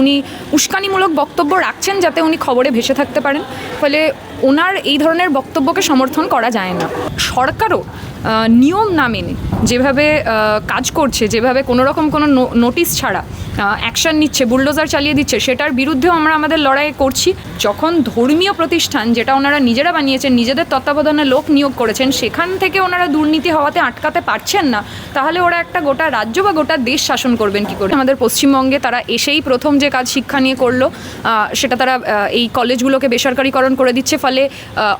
উনি উস্কানিমূলক বক্তব্য রাখছেন যাতে উনি খবরে ভেসে থাকতে পারেন, ফলে ওনার এই ধরনের বক্তব্যকে সমর্থন করা যায় না। সরকারও নিয়ম না মেনে যেভাবে কাজ করছে, যেভাবে কোনো রকম কোনো নোটিশ ছাড়া অ্যাকশান নিচ্ছে, বুলডোজার চালিয়ে দিচ্ছে, সেটার বিরুদ্ধেও আমরা আমাদের লড়াই করছি। যখন ধর্মীয় প্রতিষ্ঠান, যেটা ওনারা নিজেরা বানিয়েছেন, নিজেদের তত্ত্বাবধানে লোক নিয়োগ করেছেন, সেখান থেকে ওনারা দুর্নীতি হওয়াতে আটকাতে পারছেন না, তাহলে ওরা একটা গোটা রাজ্য বা গোটা দেশ শাসন করবেন কী করে? আমাদের পশ্চিমবঙ্গে তারা এসেই প্রথম যে কাজ শিক্ষা নিয়ে করলো, সেটা তারা এই কলেজগুলোকে বেসরকারিকরণ করে দিচ্ছে। ফলে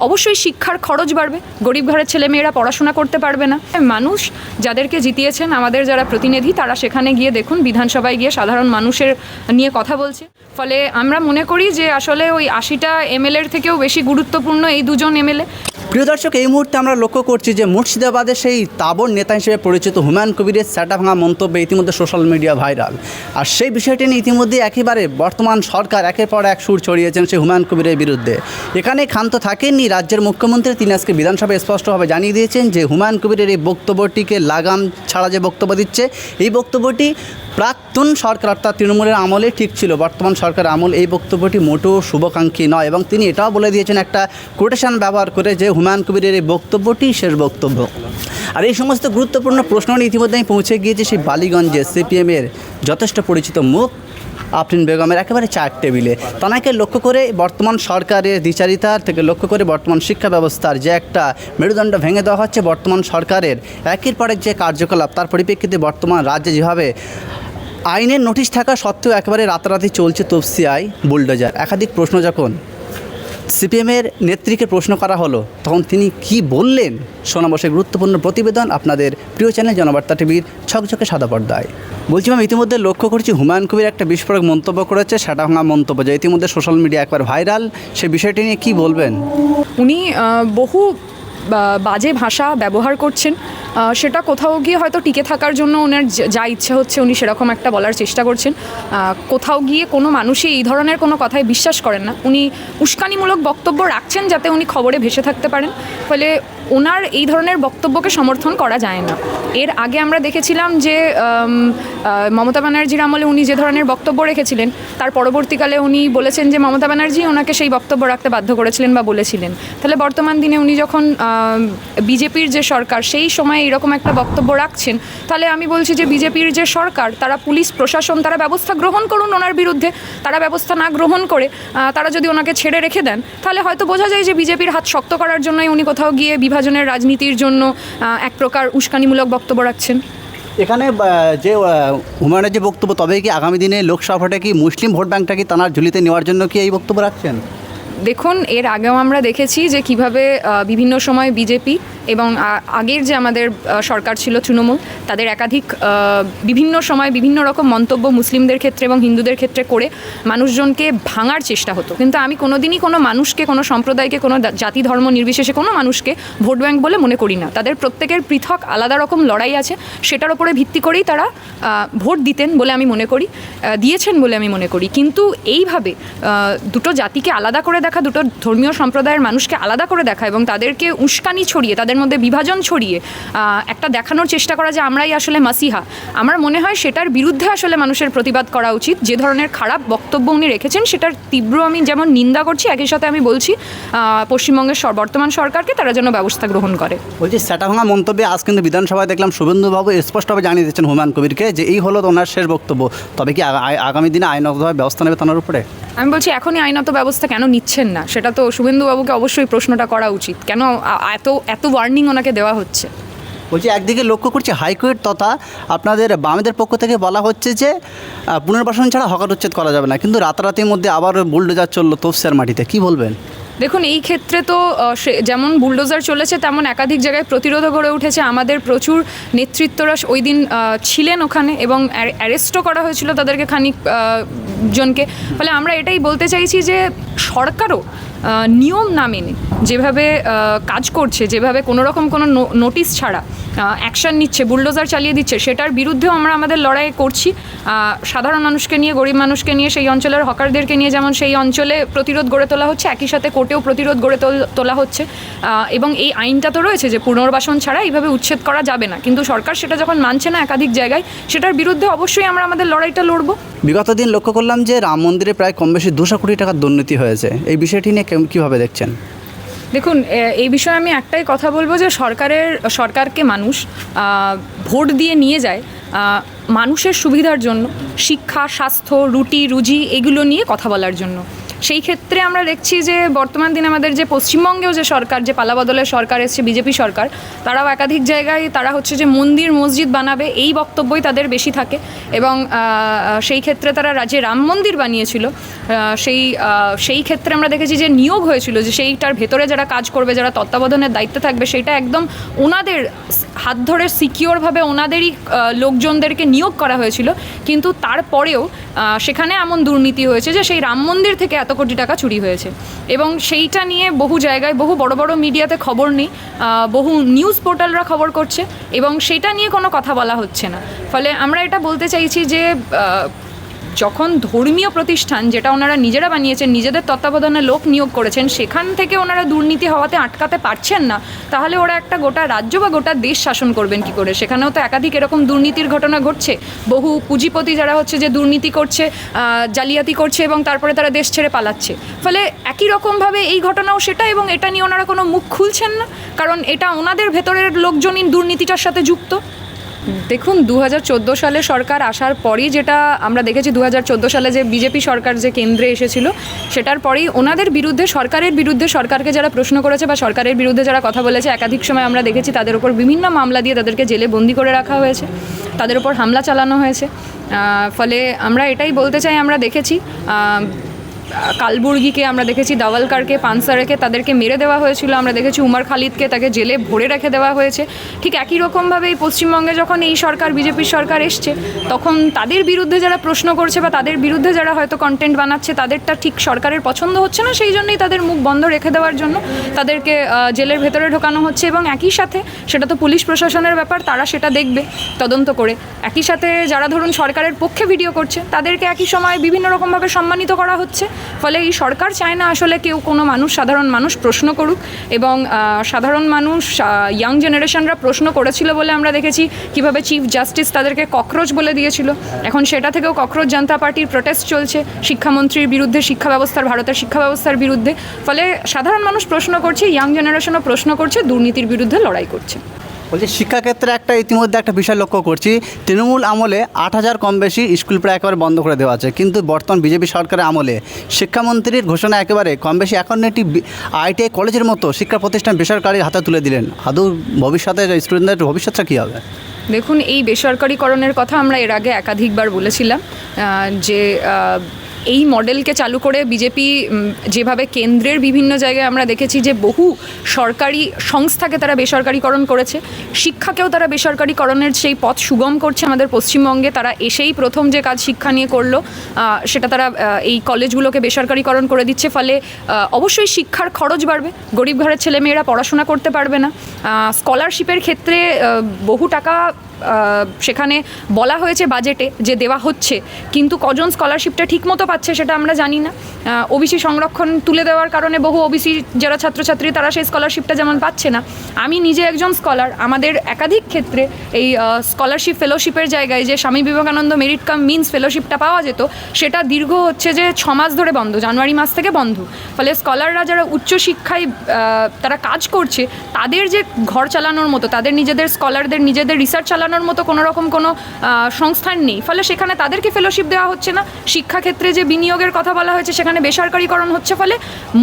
অবশ্যই শিক্ষার খরচ বাড়বে, গরিব ঘরের ছেলেমেয়েরা পড়াশোনা করতে পারবে না। মানুষ যাদেরকে জিতিয়েছেন, আমাদের যারা প্রতিনিধি, তারা সেখানে গিয়ে দেখুন বিধানসভায় গিয়ে সাধারণ মানুষের নিয়ে কথা বলছে। ফলে আমরা মনে করি যে আসলে ওই 80টা এমএলএর থেকেও বেশি গুরুত্বপূর্ণ এই দুজন এমএলএ। প্রিয় দর্শক, এই মুহূর্তে আমরা লক্ষ্য করছি যে মুর্শিদাবাদের সেই তাবড় নেতা হিসেবে পরিচিত হুমায়ুন কবিরের স্যাটা ভাঙা মন্তব্য ইতিমধ্যে সোশ্যাল মিডিয়া ভাইরাল। আর সেই বিষয়টি নিয়ে ইতিমধ্যে একেবারে বর্তমান সরকার একের পর এক সুর ছড়িয়েছেন সেই হুমায়ুন কবিরের বিরুদ্ধে। এখানে ক্ষান্ত থাকেননি রাজ্যের মুখ্যমন্ত্রী, তিনি আজকে বিধানসভায় স্পষ্টভাবে জানিয়ে দিয়েছেন যে হুমায়ুন কবিরের এই বক্তব্যটিকে লাগাম ছাড়া যে বক্তব্য দিচ্ছে, এই বক্তব্যটি প্রাক্তন সরকার অর্থাৎ তৃণমূলের আমলে ঠিক ছিল, বর্তমান সরকার আমল এই বক্তব্যটি মোটেও শুভাকাঙ্ক্ষী নয়। এবং তিনি এটাও বলে দিয়েছেন একটা কোটেশন ব্যবহার করে যে হুমায়ুন কবিরের এই বক্তব্যটি শেষ বক্তব্য। আর এই সমস্ত গুরুত্বপূর্ণ প্রশ্ন নিয়ে ইতিমধ্যে আমি পৌঁছে গিয়েছি সেই বালিগঞ্জে সিপিএমের যথেষ্ট পরিচিত মুখ আফরিন বেগমের একেবারে চায়ের টেবিলে। তাকে লক্ষ্য করে বর্তমান সরকারের দ্বিচারিতার থেকে লক্ষ্য করে বর্তমান শিক্ষা ব্যবস্থার যে একটা মেরুদণ্ড ভেঙে দেওয়া হচ্ছে, বর্তমান সরকারের একের পর এক যে কার্যকলাপ, তার পরিপ্রেক্ষিতে বর্তমান রাজ্যে যেভাবে আইনের নোটিশ থাকা সত্ত্বেও একেবারে রাতারাতি চলছে তফসিয়ায় বুলডোজার। একাধিক প্রশ্ন যখন সিপিএমের নেত্রীকে প্রশ্ন করা হলো, তখন তিনি কি বললেন শোনাবো সেই গুরুত্বপূর্ণ প্রতিবেদন আপনাদের প্রিয় চ্যানেল জনবার্তা টিভির ঝকঝকে সাদা পর্দায়। বলছিলাম ইতিমধ্যে লক্ষ্য করছি হুমায়ুন কবির একটা বিস্ফোরক মন্তব্য করেছে, সেটা ভাঙা মন্তব্য, যে ইতিমধ্যে সোশ্যাল মিডিয়া একবার ভাইরাল। সেই বিষয়টি নিয়ে কী বলবেন? উনি বহু বাজে ভাষা ব্যবহার করছেন, সেটা কোথাও গিয়ে হয়তো টিকে থাকার জন্য ওনার যা ইচ্ছে হচ্ছে উনি সেরকম একটা বলার চেষ্টা করছেন। কোথাও গিয়ে কোনো মানুষই এই ধরনের কোনো কথায় বিশ্বাস করেন না। উনি উস্কানিমূলক বক্তব্য রাখছেন যাতে উনি খবরে ভেসে থাকতে পারেন, ফলে ওনার এই ধরনের বক্তব্যকে সমর্থন করা যায় না। এর আগে আমরা দেখেছিলাম যে মমতা ব্যানার্জির আমলে উনি যে ধরনের বক্তব্য রেখেছিলেন, তার পরবর্তীকালে উনি বলেছেন যে মমতা ব্যানার্জি ওনাকে সেই বক্তব্য রাখতে বাধ্য করেছিলেন বা বলেছিলেন। তাহলে বর্তমান দিনে উনি যখন বিজেপির যে সরকার, সেই সময় এরকম একটা বক্তব্য রাখছেন, তাহলে আমি বলছি যে বিজেপির যে সরকার, তারা পুলিশ প্রশাসন, তারা ব্যবস্থা গ্রহণ করুন ওনার বিরুদ্ধে। তারা ব্যবস্থা না গ্রহণ করে তারা যদি ওনাকে ছেড়ে রেখে দেন, তাহলে হয়তো বোঝা যায় যে বিজেপির হাত শক্ত করার জন্যই উনি কোথাও গিয়ে বিভাজনের রাজনীতির জন্য এক প্রকার উস্কানিমূলক বক্তব্য রাখছেন। এখানে যে হুমায়ুনের যে বক্তব্য, তবে কি আগামী দিনে লোকসভা ভোটে কি মুসলিম ভোট ব্যাংকটা কি তার ঝুলিতে নেওয়ার জন্য কি এই বক্তব্য রাখছেন? দেখুন, এর আগেও আমরা দেখেছি যে কিভাবে বিভিন্ন সময় বিজেপি এবং আগের যে আমাদের সরকার ছিল তৃণমূল, তাদের একাধিক বিভিন্ন সময় বিভিন্ন রকম মন্তব্য মুসলিমদের ক্ষেত্রে এবং হিন্দুদের ক্ষেত্রে করে মানুষজনকে ভাঙার চেষ্টা হতো। কিন্তু আমি কোনোদিনই কোনো মানুষকে, কোনো সম্প্রদায়কে, কোনো জাতি ধর্ম নির্বিশেষে কোনো মানুষকে ভোট ব্যাংক বলে মনে করি না। তাদের প্রত্যেকের পৃথক আলাদা রকম লড়াই আছে, সেটার উপরে ভিত্তি করেই তারা ভোট দিতেন বলে আমি মনে করি, দিয়েছেন বলে আমি মনে করি। কিন্তু এইভাবে দুটো জাতিকে আলাদা করে দেখা, দুটো ধর্মীয় সম্প্রদায়ের মানুষকে আলাদা করে দেখা এবং তাদেরকে উস্কানি ছড়িয়ে, তাদের মধ্যে বিভাজন ছড়িয়ে একটা দেখানোর চেষ্টা করা যে আমরাই আসলে মাসিহা, আমার মনে হয় সেটার বিরুদ্ধে আসলে মানুষের প্রতিবাদ করা উচিত। যে ধরনের খারাপ বক্তব্য উনি রেখেছেন, সেটার তীব্র আমি যেমন নিন্দা করছি, একই সাথে আমি বলছি পশ্চিমবঙ্গের বর্তমান সরকারকে তারা যেন ব্যবস্থা গ্রহণ করে। বলছি, সেটা ভাঙা মন্তব্যে আজ কিন্তু বিধানসভায় দেখলাম শুভেন্দুবাবু স্পষ্টভাবে জানিয়ে দিচ্ছেন হুমায়ুন কবিরকে যে এই হলো ওনার শেষ বক্তব্য। তবে কি আগামী দিনে আইনগতভাবে ব্যবস্থা নেবে তার উপরে? আমি বলছি, এখনই আইনত ব্যবস্থা কেন নিচ্ছেন না, সেটা তো শুভেন্দুবাবুকে অবশ্যই প্রশ্নটা করা উচিত। কেন এত ওয়ার্নিং ওনাকে দেওয়া হচ্ছে? বলছি, একদিকে লক্ষ্য করছি হাইকোর্ট তথা আপনাদের বামেদের পক্ষ থেকে বলা হচ্ছে যে পুনর্বাসন ছাড়া হকার উচ্ছেদ করা যাবে না, কিন্তু রাতারাতির মধ্যে আবার বুলডোজার চললো তফসিয়ার মাটিতে, কি বলবেন? দেখুন, এই ক্ষেত্রে তো যেমন বুলডোজার চলেছে, তেমন একাধিক জায়গায় প্রতিরোধও গড়ে উঠেছে। আমাদের প্রচুর নেতৃত্বরা ওই দিন ছিলেন ওখানে এবং অ্যারেস্টও করা হয়েছিল তাদেরকে খানিক জনকে। ফলে আমরা এটাই বলতে চাইছি যে সরকারও নিয়ম না মেনে যেভাবে কাজ করছে, যেভাবে কোনো রকম কোনো নোটিশ ছাড়া অ্যাকশান নিচ্ছে, বুলডোজার চালিয়ে দিচ্ছে, সেটার বিরুদ্ধেও আমরা আমাদের লড়াই করছি। সাধারণ মানুষকে নিয়ে, গরিব মানুষকে নিয়ে, সেই অঞ্চলের হকারদেরকে নিয়ে যেমন সেই অঞ্চলে প্রতিরোধ গড়ে তোলা হচ্ছে, একই সাথে কোর্টেও প্রতিরোধ গড়ে তোলা হচ্ছে। এবং এই আইনটা তো রয়েছে যে পুনর্বাসন ছাড়া এইভাবে উচ্ছেদ করা যাবে না, কিন্তু সরকার সেটা যখন মানছে না একাধিক জায়গায়, সেটার বিরুদ্ধে অবশ্যই আমরা আমাদের লড়াইটা লড়বো। বিগত দিন লক্ষ্য করলাম যে রাম মন্দিরে প্রায় কম বেশি 200 কোটি টাকার দুর্নীতি হয়েছে, এই বিষয়টি নিয়ে কীভাবে দেখছেন? দেখুন, এই বিষয়ে আমি একটাই কথা বলবো যে সরকারকে মানুষ ভোট দিয়ে নিয়ে যায় মানুষের সুবিধার জন্য, শিক্ষা, স্বাস্থ্য, রুটি রুজি এগুলো নিয়ে কথা বলার জন্য। সেই ক্ষেত্রে আমরা দেখছি যে বর্তমান দিনে আমাদের যে পশ্চিমবঙ্গেও যে সরকার, যে পালাবদলের সরকার এসছে, বিজেপি সরকার, তারাও একাধিক জায়গায় তারা হচ্ছে যে মন্দির মসজিদ বানাবে এই বক্তব্যই তাদের বেশি থাকে। এবং সেই ক্ষেত্রে তারা যে রাম মন্দির বানিয়েছিল সেই ক্ষেত্রে আমরা দেখেছি যে নিয়োগ হয়েছিল, যে সেইটার ভেতরে যারা কাজ করবে, যারা তত্ত্বাবধানের দায়িত্বে থাকবে, সেটা একদম ওনাদের হাত ধরে সিকিওরভাবে ওনাদেরই লোকজনদেরকে নিয়োগ করা হয়েছিল। কিন্তু তারপরেও সেখানে এমন দুর্নীতি হয়েছে যে সেই রাম মন্দির থেকে এত কোটি টাকা চুরি হয়েছে। এবং সেইটা নিয়ে বহু জায়গায় বহু বড় বড় মিডিয়াতে খবর নেই, বহু নিউজ পোর্টালরা খবর করছে এবং সেটা নিয়ে কোনো কথা বলা হচ্ছে না। ফলে আমরা এটা বলতে চাইছি যে যখন ধর্মীয় প্রতিষ্ঠান, যেটা ওনারা নিজেরা বানিয়েছেন, নিজেদের তত্ত্বাবধানে লোক নিয়োগ করেছেন, সেখান থেকে ওনারা দুর্নীতি হওয়াতে আটকাতে পারছেন না, তাহলে ওরা একটা গোটা রাজ্য বা গোটা দেশ শাসন করবেন কি করে? সেখানেও তো একাধিক এরকম দুর্নীতির ঘটনা ঘটছে। বহু পুঁজিপতি যারা হচ্ছে যে দুর্নীতি করছে, জালিয়াতি করছে এবং তারপরে তারা দেশ ছেড়ে পালাচ্ছে। ফলে একই রকমভাবে এই ঘটনাও সেটা, এবং এটা নিয়ে ওনারা কোনো মুখ খুলছেন না, কারণ এটা ওনাদের ভেতরের লোকজনই দুর্নীতিটার সাথে যুক্ত। দেখুন, 2014 সালে সরকার আসার পরই যেটা আমরা দেখেছি, 2014 সালে যে বিজেপি সরকার যে কেন্দ্রে এসেছিল, সেটার পরেই ওনাদের বিরুদ্ধে, সরকারের বিরুদ্ধে, সরকারকে যারা প্রশ্ন করেছে বা সরকারের বিরুদ্ধে যারা কথা বলেছে, একাধিক সময় আমরা দেখেছি তাদের উপর বিভিন্ন মামলা দিয়ে তাদেরকে জেলে বন্দি করে রাখা হয়েছে, তাদের উপর হামলা চালানো হয়েছে। ফলে আমরা এটাই বলতে চাই, আমরা দেখেছি কালবুর্গিকে, আমরা দেখেছি দাওয়ালকারকে, পানসারেকে তাদেরকে মেরে দেওয়া হয়েছিল, আমরা দেখেছি উমর খালিদকে তাকে জেলে ভরে রেখে দেওয়া হয়েছে। ঠিক একই রকমভাবে এই পশ্চিমবঙ্গে যখন এই সরকার, বিজেপির সরকার এসছে, তখন তাদের বিরুদ্ধে যারা প্রশ্ন করছে বা তাদের বিরুদ্ধে যারা হয়তো কন্টেন্ট বানাচ্ছে, তাদেরটা ঠিক সরকারের পছন্দ হচ্ছে না, সেই জন্যই তাদের মুখ বন্ধ রেখে দেওয়ার জন্য তাদেরকে জেলের ভেতরে ঢোকানো হচ্ছে। এবং একই সাথে, সেটা তো পুলিশ প্রশাসনের ব্যাপার, তারা সেটা দেখবে তদন্ত করে। একই সাথে যারা ধরুন সরকারের পক্ষে ভিডিও করছে, তাদেরকে একই সময় বিভিন্ন রকমভাবে সম্মানিত করা হচ্ছে। ফলে এই সরকার চায় না আসলে কেউ, কোনো মানুষ, সাধারণ মানুষ প্রশ্ন করুক। এবং সাধারণ মানুষ, ইয়াং জেনারেশনরা প্রশ্ন করেছিল বলে আমরা দেখেছি কিভাবে চিফ জাস্টিস তাদেরকে ককরোচ বলে দিয়েছিল। এখন সেটা থেকেও ককরোচ জনতা পার্টির প্রোটেস্ট চলছে শিক্ষামন্ত্রীর বিরুদ্ধে, শিক্ষা ব্যবস্থার, ভারতের শিক্ষা ব্যবস্থার বিরুদ্ধে। ফলে সাধারণ মানুষ প্রশ্ন করছে, ইয়াং জেনারেশনও প্রশ্ন করছে, দুর্নীতির বিরুদ্ধে লড়াই করছে। বলছি, শিক্ষাক্ষেত্রে ইতিমধ্যে একটা বিষয় লক্ষ্য করছি, তৃণমূল আমলে 8,000 কম বেশি স্কুল প্রায় একেবারে বন্ধ করে দেওয়া আছে, কিন্তু বর্তমান বিজেপি সরকারের আমলে শিক্ষামন্ত্রীর ঘোষণা একেবারে কম বেশি 51টি ITI কলেজের মতো শিক্ষা প্রতিষ্ঠান বেসরকারির হাতে তুলে দিলেন। আদৌ ভবিষ্যতে স্টুডেন্টদের ভবিষ্যৎটা কী হবে? দেখুন, এই বেসরকারিকরণের কথা আমরা এর আগে একাধিকবার বলেছিলাম যে এই মডেলকে চালু করে বিজেপি যেভাবে কেন্দ্রের বিভিন্ন জায়গায় আমরা দেখেছি যে বহু সরকারি সংস্থাকে তারা বেসরকারিকরণ করেছে, শিক্ষাকেও তারা বেসরকারিকরণের সেই পথ সুগম করছে আমাদের পশ্চিমবঙ্গে। তারা এসেই প্রথম যে কাজ শিক্ষা নিয়ে করলো, সেটা তারা এই কলেজগুলোকে বেসরকারিকরণ করে দিচ্ছে। ফলে অবশ্যই শিক্ষার খরচ বাড়বে, গরিব ঘরের ছেলেমেয়েরা পড়াশোনা করতে পারবে না। স্কলারশিপের ক্ষেত্রে বহু টাকা সেখানে বলা হয়েছে বাজেটে যে দেওয়া হচ্ছে, কিন্তু কজন স্কলারশিপটা ঠিকমতো পাচ্ছে সেটা আমরা জানি না। ওবিসি সংরক্ষণ তুলে দেওয়ার কারণে বহু ওবিসি যারা ছাত্রছাত্রী, তারা সেই স্কলারশিপটা যেমন পাচ্ছে না। আমি নিজে একজন স্কলার, আমাদের একাধিক ক্ষেত্রে এই স্কলারশিপ ফেলোশিপের জায়গায় যে Swami Vivekananda merit cum means ফেলোশিপটা পাওয়া যেত, সেটা দীর্ঘ হচ্ছে যে 6 মাস ধরে বন্ধ, জানুয়ারি মাস থেকে বন্ধ। ফলে স্কলাররা যারা উচ্চশিক্ষায় তারা কাজ করছে, তাদের যে ঘর চালানোর মতো, তাদের নিজেদের স্কলারদের নিজেদের রিসার্চ চালানোর মতো কোনো রকম কোনো সংস্থান নেই। ফলে সেখানে তাদেরকে ফেলোশিপ দেওয়া হচ্ছে না। শিক্ষাক্ষেত্রে যে বিনিয়োগের কথা বলা হয়েছে, সেখানে বেসরকারিকরণ হচ্ছে। ফলে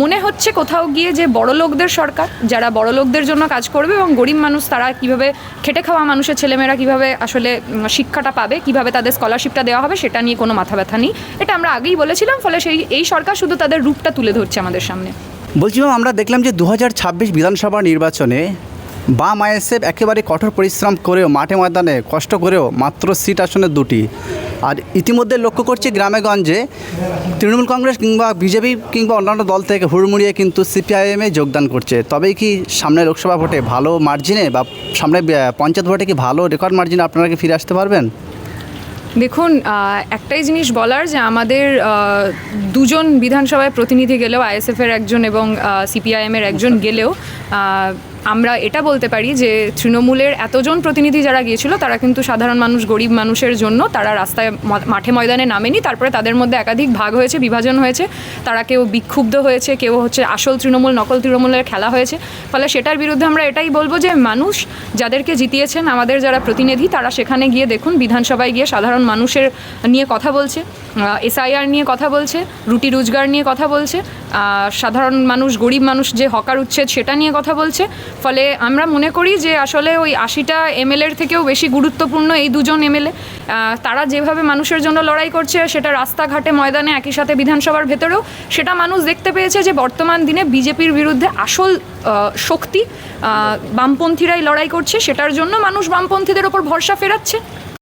মনে হচ্ছে কোথাও গিয়ে যে বড় লোকদের সরকার, যারা বড় লোকদের জন্য কাজ করবে, এবং গরিব মানুষ, তারা কীভাবে খেটে খাওয়া মানুষের ছেলেমেয়েরা কীভাবে আসলে শিক্ষাটা পাবে, কীভাবে তাদের স্কলারশিপটা দেওয়া হবে, সেটা নিয়ে কোনো মাথা ব্যথা নেই। এটা আমরা আগেই বলেছিলাম। ফলে এই সরকার শুধু তাদের রূপটা তুলে ধরছে আমাদের সামনে। বলছিলাম, আমরা দেখলাম যে 2026 বিধানসভা নির্বাচনে বাম ISF একেবারে কঠোর পরিশ্রম করেও, মাঠে ময়দানে কষ্ট করেও মাত্র সিট আসনে 2টি। আর ইতিমধ্যে লক্ষ্য করছি গ্রামেগঞ্জে তৃণমূল কংগ্রেস কিংবা বিজেপি কিংবা অন্যান্য দল থেকে হুড়মুড়িয়ে কিন্তু CPIM-এ যোগদান করছে। তবেই কি সামনে লোকসভা ভোটে ভালো মার্জিনে বা সামনে পঞ্চায়েত ভোটে কি ভালো রেকর্ড মার্জিনে আপনারা কি ফিরে আসতে পারবেন? দেখুন, একটাই জিনিস বলার, যে আমাদের 2জন বিধানসভায় প্রতিনিধি গেলেও, ISF-এর একজন এবং CPIM-এর একজন গেলেও আমরা এটা বলতে পারি যে তৃণমূলের এতজন প্রতিনিধি যারা গিয়েছিল তারা কিন্তু সাধারণ মানুষ, গরিব মানুষের জন্য তারা রাস্তায় মাঠে ময়দানে নামেনি। তারপরে তাদের মধ্যে একাধিক ভাগ হয়েছে, বিভাজন হয়েছে, তারা কেউ বিক্ষুব্ধ হয়েছে, কেউ হচ্ছে আসল তৃণমূল নকল তৃণমূলের খেলা হয়েছে। ফলে সেটার বিরুদ্ধে আমরা এটাই বলবো যে মানুষ যাদেরকে জিতিয়েছেন, আমাদের যারা প্রতিনিধি, তারা সেখানে গিয়ে দেখুন, বিধানসভায় গিয়ে সাধারণ মানুষের নিয়ে কথা বলছে, SIR নিয়ে কথা বলছে, রুটি রোজগার নিয়ে কথা বলছে, সাধারণ মানুষ, গরিব মানুষ যে হকার উচ্ছেদ সেটা নিয়ে কথা বলছে। ফলে আমরা মনে করি যে আসলে ওই 80টা MLAর থেকেও বেশি গুরুত্বপূর্ণ এই দুজন MLA। তারা যেভাবে মানুষের জন্য লড়াই করছে, সেটা রাস্তাঘাটে, ময়দানে, একই সাথে বিধানসভার ভেতরেও, সেটা মানুষ দেখতে পেয়েছে যে বর্তমান দিনে বিজেপির বিরুদ্ধে আসল শক্তি বামপন্থীরাই লড়াই করছে। সেটার জন্য মানুষ বামপন্থীদের ওপর ভরসা ফেরাচ্ছে।